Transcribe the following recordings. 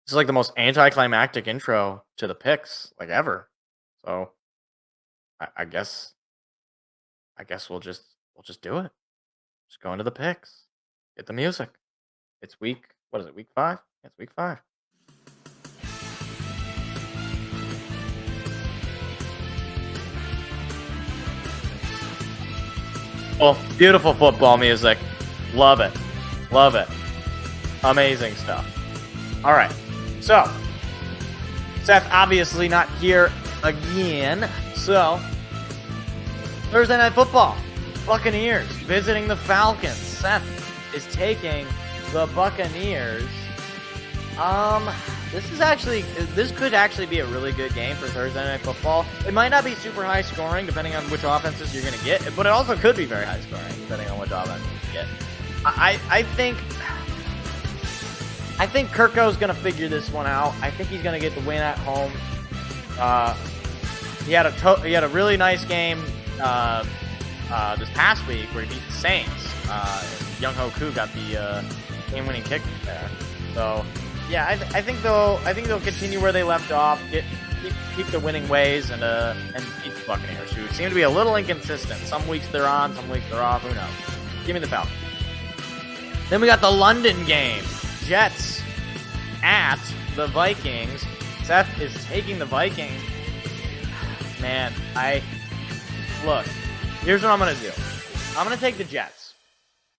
This is like the most anticlimactic intro to the picks like ever. So I guess we'll just do it. Just go into the picks. Get the music. It's week. What is it? Week 5? Yeah, it's week 5. Well, beautiful football music. Love it. Love it. Amazing stuff. All right. So, Seth obviously not here again. So, Thursday Night Football. Buccaneers visiting the Falcons. Seth is taking the Buccaneers. This could actually be a really good game for Thursday Night Football. It might not be super high scoring depending on which offenses you're going to get, but it also could be very high scoring depending on which offenses you get. I think Kirko's going to figure this one out. I think he's going to get the win at home. He had a really nice game this past week where he beat the Saints. Young Ho Koo got the game-winning kick there. So yeah, I think they'll continue where they left off. Keep the winning ways and beat the Buccaneers, who seem to be a little inconsistent. Some weeks they're on, some weeks they're off. Who knows? Give me the Falcons. Then we got the London game. Jets at the Vikings. Seth is taking the Vikings. Man, look. Here's what I'm gonna do. I'm gonna take the Jets,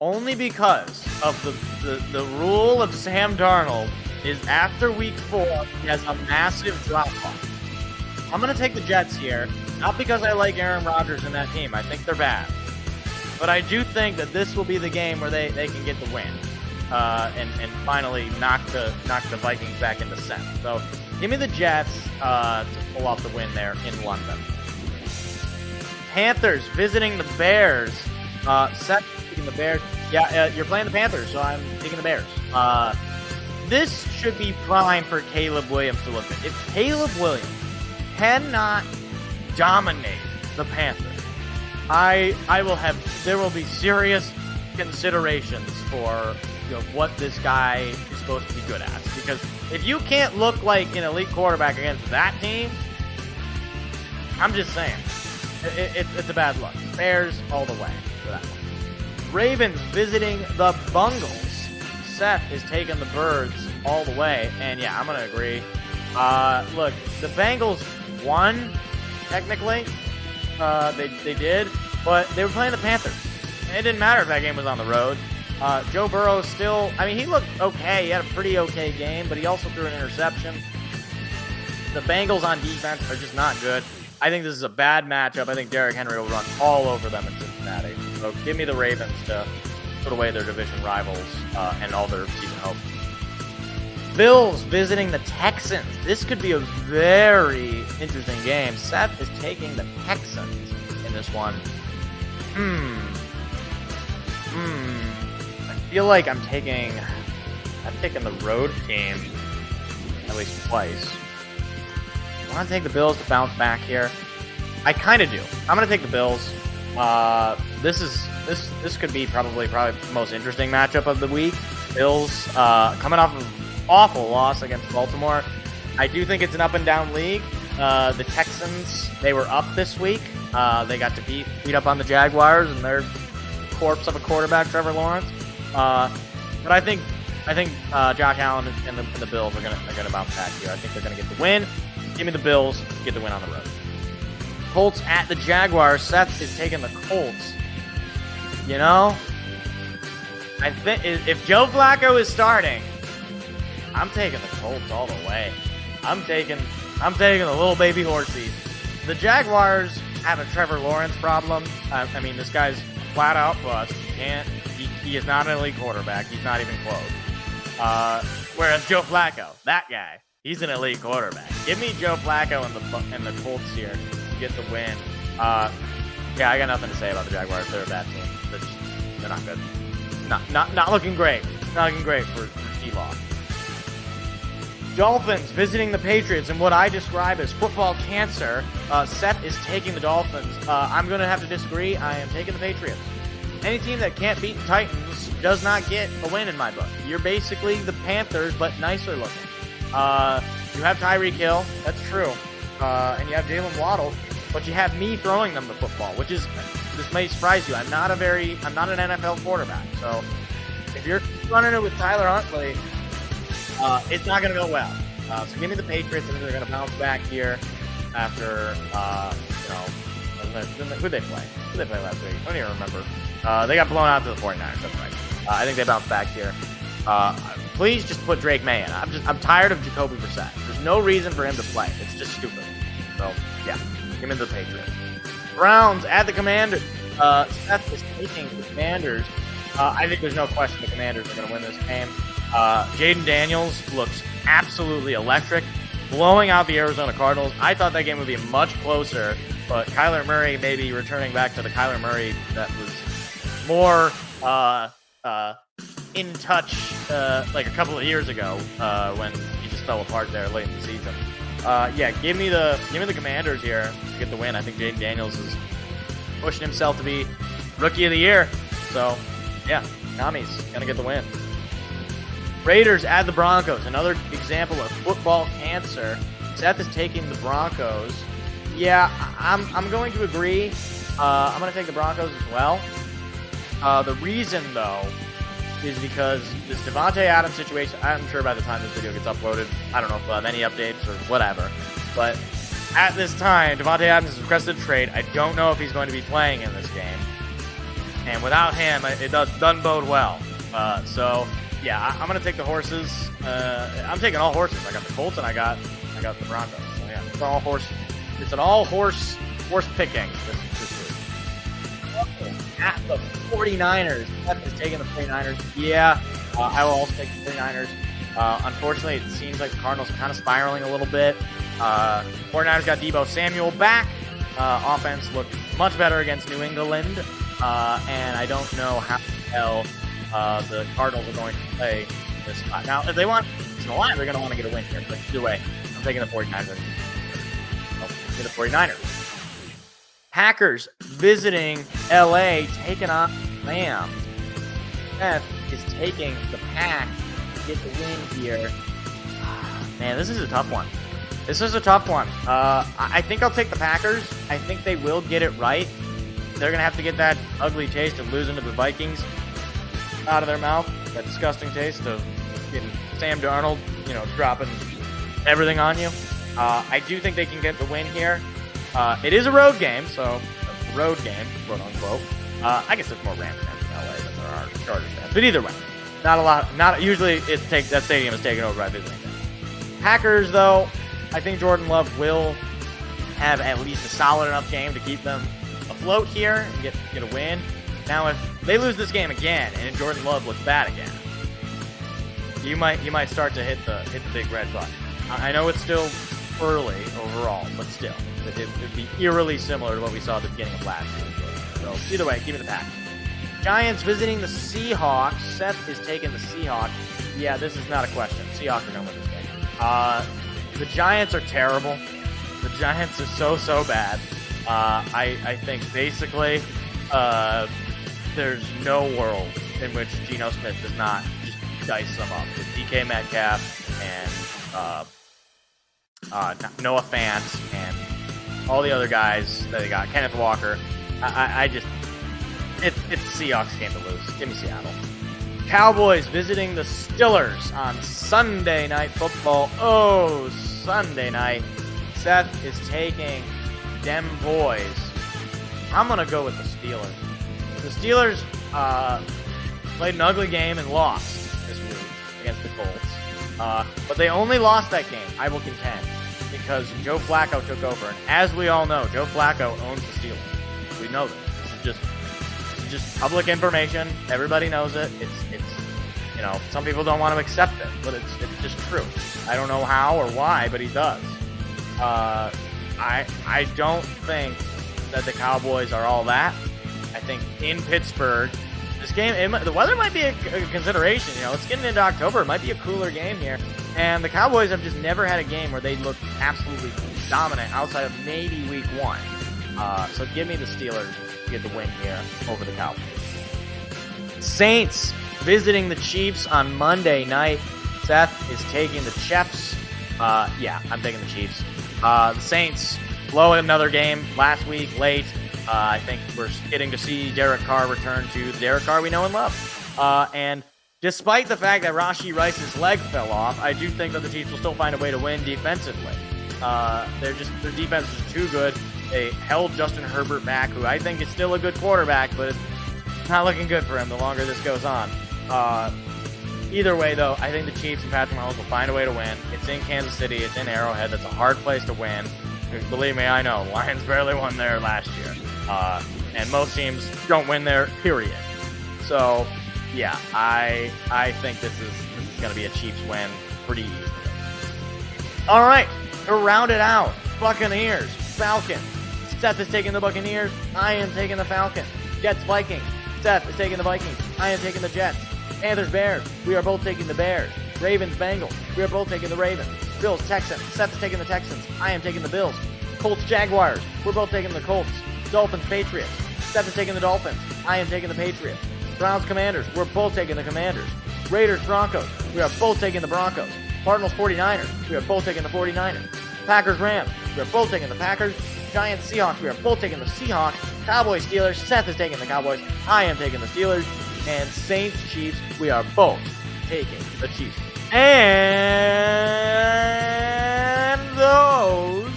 only because of the rule of Sam Darnold is after week 4 he has a massive drop off. I'm gonna take the Jets here, not because I like Aaron Rodgers and that team. I think they're bad, but I do think that this will be the game where they can get the win and finally knock the Vikings back into center. So give me the Jets to pull off the win there in London. Panthers visiting the Bears. Seth taking the Bears. Yeah, you're playing the Panthers, so I'm taking the Bears. This should be prime for Caleb Williams to look at. If Caleb Williams cannot dominate the Panthers, there will be serious considerations for what this guy is supposed to be good at. Because if you can't look like an elite quarterback against that team, I'm just saying. It's a bad look. Bears all the way for that one. Ravens visiting the Bungles. Seth is taking the Birds all the way. And yeah, I'm going to agree. Look, the Bengals won, technically. They did. But they were playing the Panthers. And it didn't matter if that game was on the road. Joe Burrow still, he looked okay. He had a pretty okay game, but he also threw an interception. The Bengals on defense are just not good. I think this is a bad matchup. I think Derrick Henry will run all over them in Cincinnati. So give me the Ravens to put away their division rivals and all their season hope. Bills visiting the Texans. This could be a very interesting game. Seth is taking the Texans in this one. I feel like I'm taking the road team at least twice. I want to take the Bills to bounce back here. I kind of do. I'm going to take the Bills. This could be probably the most interesting matchup of the week. Bills coming off of an awful loss against Baltimore. I do think it's an up and down league. The Texans, they were up this week. They got to beat up on the Jaguars and their corpse of a quarterback, Trevor Lawrence. But I think Josh Allen and the Bills are gonna bounce back here. I think they're gonna get the win. Give me the Bills to get the win on the road. Colts at the Jaguars. Seth is taking the Colts. I think if Joe Flacco is starting, I'm taking the Colts all the way. I'm taking the little baby horsies. The Jaguars have a Trevor Lawrence problem. This guy's flat out bust. He is not an elite quarterback. He's not even close. Whereas Joe Flacco, that guy, he's an elite quarterback. Give me Joe Flacco and the Colts here to get the win. I got nothing to say about the Jaguars. They're a bad team. They're not good. Not looking great. Not looking great for T-Law. Dolphins visiting the Patriots in what I describe as football cancer. Seth is taking the Dolphins. I'm going to have to disagree. I am taking the Patriots. Any team that can't beat the Titans does not get a win in my book. You're basically the Panthers, but nicer looking. You have Tyreek Hill. That's true. And you have Jalen Waddle. But you have me throwing them the football, which is, this may surprise you. I'm not an NFL quarterback. So if you're running it with Tyler Huntley, it's not going to go well. So give me the Patriots, and they're going to bounce back here after, who'd they play? Who'd they play last week? I don't even remember. They got blown out to the 49ers. That's right. I think they bounced back here. Please just put Drake May in. I'm tired of Jacoby Brissett. There's no reason for him to play. It's just stupid. So, yeah. Give me the Patriots. Browns at the Commanders. Seth is taking the Commanders. I think there's no question the Commanders are going to win this game. Jaden Daniels looks absolutely electric, blowing out the Arizona Cardinals. I thought that game would be much closer, but Kyler Murray may be returning back to the Kyler Murray that was more in touch like a couple of years ago when he just fell apart there late in the season. Give me the Commanders here to get the win. I think Jaden Daniels is pushing himself to be Rookie of the Year. So, yeah, Nami's gonna get the win. Raiders at the Broncos. Another example of football cancer. Seth is taking the Broncos. Yeah, I'm going to agree. I'm going to take the Broncos as well. The reason, though, is because this Devontae Adams situation, I'm sure by the time this video gets uploaded, I don't know if we'll have any updates or whatever, but at this time, Devontae Adams has requested a trade. I don't know if he's going to be playing in this game. And without him, it doesn't bode well. Yeah, I'm going to take the horses. I'm taking all horses. I got the Colts and I got the Broncos. So, yeah, it's all horse. It's an all horse picking this week. At the 49ers. Seth is taking the 49ers. Yeah, I will also take the 49ers. Unfortunately, it seems like the Cardinals are kind of spiraling a little bit. 49ers got Deebo Samuel back. Offense looked much better against New England. And I don't know how the hell the Cardinals are going to play this spot. Now, if they want to the line, they're going to want to get a win here. But either way, I'm taking the 49ers. The 49ers. Packers visiting LA, taking on Rams. Seth is taking the Pack to get the win here. Man, this is a tough one. I think I'll take the Packers. I think they will get it right. They're going to have to get that ugly taste of losing to the Vikings out of their mouth. That disgusting taste of getting Sam Darnold, dropping everything on you. I do think they can get the win here. It is a road game, so a road game, quote unquote. I guess there's more Rams fans in LA than there are Chargers fans. But either way, not a lot. Not usually. That stadium is taken over by visiting fans. Packers, though, I think Jordan Love will have at least a solid enough game to keep them afloat here and get a win. Now, if they lose this game again and Jordan Love looks bad again, you might start to hit the big red button. I know it's still early overall, but still, it'd be eerily similar to what we saw at the beginning of last year. So either way, give me the Pack. Giants visiting the Seahawks. Seth is taking the Seahawks. Yeah, this is not a question. Seahawks are going to win this game. The Giants are terrible. The Giants are so bad. I think basically there's no world in which Geno Smith does not just dice them up with DK Metcalf and Noah Fant and all the other guys that they got. Kenneth Walker. It's the Seahawks game to lose. Give me Seattle. Cowboys visiting the Steelers on Sunday Night Football. Oh, Sunday night. Seth is taking them boys. I'm going to go with the Steelers. The Steelers played an ugly game and lost this week against the Colts. But they only lost that game, I will contend, because Joe Flacco took over. And as we all know, Joe Flacco owns the Steelers. We know this. This is just public information. Everybody knows it. It's some people don't want to accept it, but it's just true. I don't know how or why, but he does. I don't think that the Cowboys are all that. I think in Pittsburgh, this game, the weather might be a consideration. It's getting into October. It might be a cooler game here. And the Cowboys have just never had a game where they look absolutely dominant outside of maybe week 1. So give me the Steelers to get the win here over the Cowboys. Saints visiting the Chiefs on Monday night. Seth is taking the Chiefs. Yeah, I'm taking the Chiefs. The Saints blow another game last week late. I think we're getting to see Derek Carr return to the Derek Carr we know and love. And despite the fact that Rashee Rice's leg fell off, I do think that the Chiefs will still find a way to win defensively. Their defense is too good. They held Justin Herbert back, who I think is still a good quarterback, but it's not looking good for him the longer this goes on. Either way, though, I think the Chiefs and Patrick Mahomes will find a way to win. It's in Kansas City. It's in Arrowhead. That's a hard place to win. Believe me, I know. Lions barely won there last year. And most teams don't win there, period. So, yeah, I think this is going to be a Chiefs win pretty easily. All right, to round it out, Buccaneers, Falcons. Seth is taking the Buccaneers. I am taking the Falcons. Jets, Vikings. Seth is taking the Vikings. I am taking the Jets. Panthers, Bears. We are both taking the Bears. Ravens, Bengals. We are both taking the Ravens. Bills, Texans. Seth's taking the Texans. I am taking the Bills. Colts, Jaguars. We're both taking the Colts. Dolphins, Patriots. Seth is taking the Dolphins. I am taking the Patriots. Browns, Commanders. We're both taking the Commanders. Raiders, Broncos. We are both taking the Broncos. Cardinals, 49ers. We are both taking the 49ers. Packers, Rams. We are both taking the Packers. Giants, Seahawks. We are both taking the Seahawks. Cowboys, Steelers. Seth is taking the Cowboys. I am taking the Steelers. And Saints, Chiefs. We are both taking the Chiefs. And those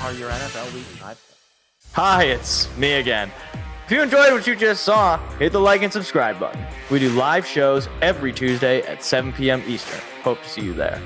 are your NFL Week 5. Hi, it's me again. If you enjoyed what you just saw, hit the like and subscribe button. We do live shows every Tuesday at 7 p.m. Eastern. Hope to see you there.